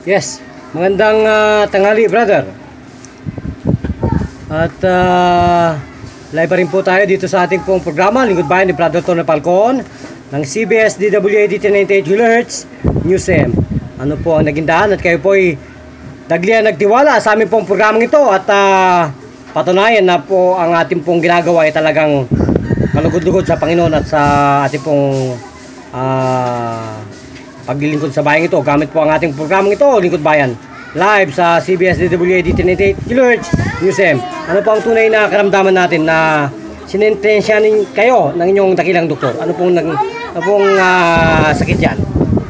Yes, magandang tanghali, brother. At live pa rin po tayo dito sa ating pong programa, Lingkod Bayan ni Brother Tony Falcon ng CBS DWAD 1098 kHz News M. Ano po ang naging daan at kayo po ay nagtiwala sa aming pong programang ito at patunayan na po ang ating pong ginagawa ay talagang kalugod-lugod sa Panginoon at sa ating pong paglilingkod sa bayan ito gamit po ang ating programang ito, Lingkod Bayan, live sa CBS DWAD 1098 kHz News M. Ano po ang tunay na karamdaman natin na sinintensyanin kayo ng inyong dakilang doktor? Ano pong sakit yan?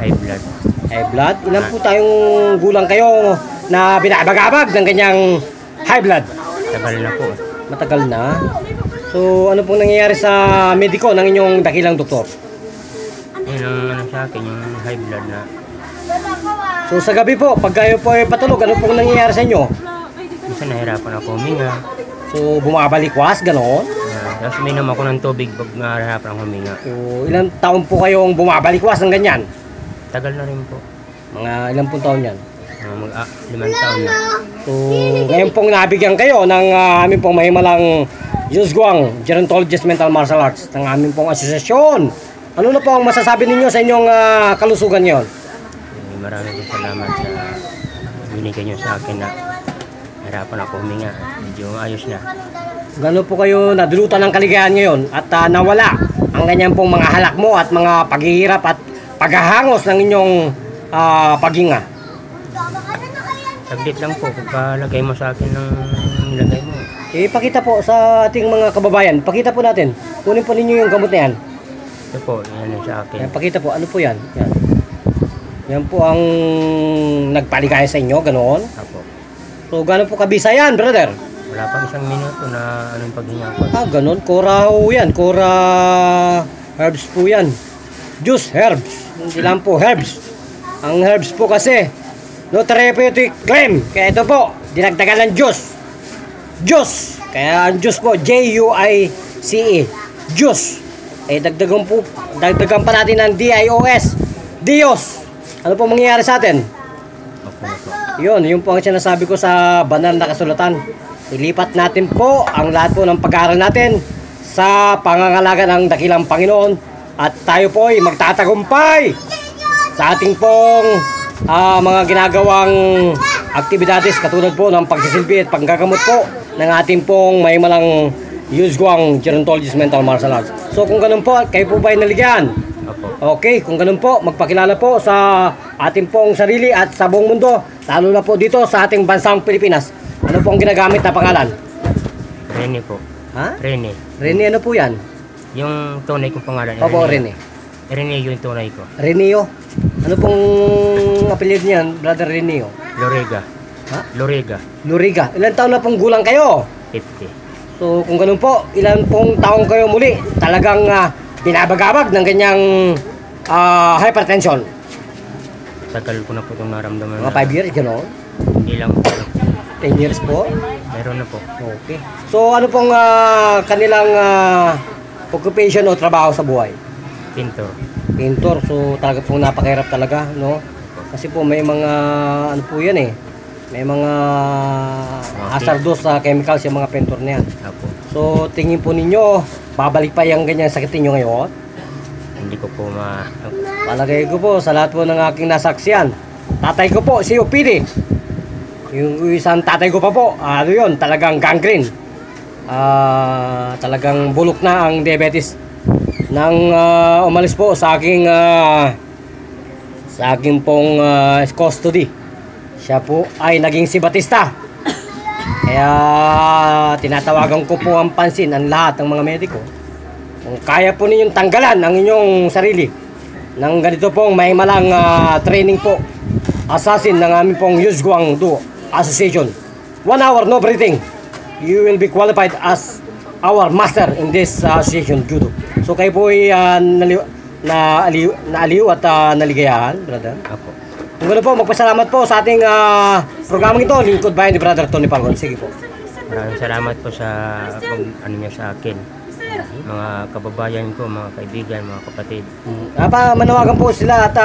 High blood. High blood? Ilan po tayong gulang kayo na binabagabag ng ganyang high blood? Tagal na po. Matagal na? So ano pong nangyayari sa mediko ng inyong dakilang doktor? Yun ang sa akin, yung high blood na. So sa gabi po, pag kayo po ay patulog, ano pong nangyayari sa inyo? Minsan nahirapan ako huminga. So bumabalikwas, gano'n? Tapos uminom ako ng tubig pag nahirapan ako huminga. So ilang taon po kayong bumabalikwas ng ganyan? Tagal na rin po. Mga ilang pong taon yan? 5 taon na. So ngayon pong nabigyan kayo ng aming pong mahimalang Yusguang Gerontologist Mental Martial Arts ng aming pong asosasyon. Ano na po ang masasabi ninyo sa inyong kalusugan ngayon? Maraming salamat sa binigay nyo sa akin na hirapan ako huminga. Medyo ayos na. Gano'n po kayo nadulutan ng kaligayahan ngayon at nawala ang ganyan pong mga halak mo at mga paghihirap at paghahangos ng inyong paghinga? Saglit lang po pagkalagay mo sa akin ng nilagay mo. Pakita po sa ating mga kababayan. Pakita po natin. Kunin po ninyo yung gamot na yan. Ito po, yan yung sa akin. Pakita po, ano po yan? Yan. Yan po ang nagpaligaya sa inyo, ganoon? Apo. So, gano'n po kabisa yan, brother? Wala pang 1 minuto na anong paghinga ko. Gano'n. Cora ho yan. Cora herbs po yan. Juice herbs. Hindi lang po herbs. Ang herbs po kasi, no therapeutic claim. Kaya ito po, dinagdagan ng juice. Juice. Kaya ang juice po, J-U-I-C-E. Juice. Dagdagan pa natin ng D-I-O-S. Dios. Ano po mangyayari sa atin? Yun po ang sinasabi ko sa banal na kasulatan. Ilipat natin po ang lahat po ng pag-aaral natin sa pangangalaga ng dakilang Panginoon at tayo po ay magtatagumpay sa ating pong mga ginagawang aktibidades katulad po ng pagsisilbi at panggagamot po ng ating pong mahimalang Yusguang Gerontologist Mental Martial Arts. So kung ganun po, kayo po ba ay naligyan? Okay, kung ganun po, magpakilala po sa ating pong sarili at sa buong mundo, lalo na po dito sa ating bansang Pilipinas. Ano po ang ginagamit na pangalan? Rene po. Ha? Rene. Rene, ano po yan? Yung tunay kong pangalan. Opo, Rene. Rene yung tunay ko. Reneo. Ano pong apelido niyan, brother Reneo? Lorega. Ha? Lorega. Luriga. Ilan taon na pong gulang kayo? 50. So kung ganun po, ilan pong taong kayo muli talagang binabagabag ng ganyang hypertension? Tagal ko na po itong naramdaman. Mga 5 years, gano'n? Hindi lang po. 10 years po? Meron na po. Okay. So ano pong kanilang occupation o trabaho sa buhay? Pintor. Pintor. So talaga pong napakahirap talaga, no? Kasi po may mga ano po yan eh. May mga hazardous chemicals yung mga pintor na yan. Apo. So tingin po ninyo, babalik pa yung ganyang sakit ninyo ngayon? Hindi ko po Palagay ko po sa lahat po ng aking nasaksiyan. Tatay ko po, si UPD. Yung isang tatay ko pa po, ano yun, talagang gangrene. Talagang bulok na ang diabetes. Nang umalis po sa aking pong custody. Siya po ay naging si Batista. Kaya tinatawagan ko po ang pansin ang lahat ng mga mediko. Kung kaya po ninyong tanggalan ang inyong sarili ng ganito pong mahimalang training po, assassin ng aming pong Yusguang Duo Association. 1 hour, no breathing. You will be qualified as our master in this association, Judo. So kayo po ay naaliw at naligayahan, brother. Apo. Kung gano'n po, magpasalamat po sa ating programang ito, Lingkod Bayan ni Brother Tony Falcon. Sige po. Maraming salamat po sa ano niya sa akin. mga kababayan ko, mga kaibigan, mga kapatid. Manawagan po sila at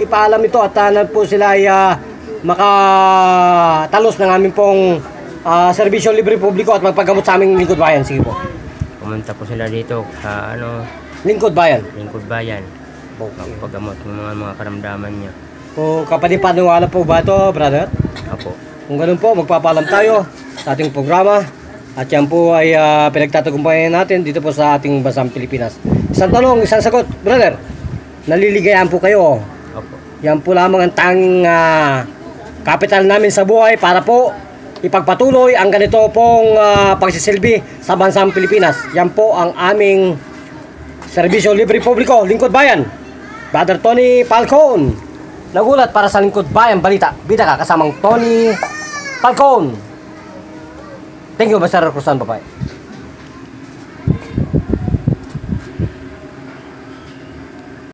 ipaalam ito at po sila ay makatalos ng aming pong serbisyo libre publiko at magpagamot sa aming lingkod bayan. Sige po. Pumunta po sila dito sa Lingkod bayan. Lingkod Bayan. Magpagamot ng mga karamdaman niya. Kung kapaniwala po ba ito, brother? Apo. Kung ganun po, magpapaalam tayo sa ating programa. At yan po ay pinagtatagumpayan natin dito po sa ating bansang Pilipinas. Isang tanong, isang sagot, brother. Naliligayahan po kayo. Apo. Yan po lamang ang tanging kapital namin sa buhay para po ipagpatuloy ang ganito pong pagsisilbi sa bansang Pilipinas. Yan po ang aming serbisyo libre publiko, Lingkod Bayan. Brother Tony Falcon, nagulat para sa Lingkod Bayan Balita. Bida ka kasamang Tony Falcon. Thank you, Master Cruzan, bye-bye.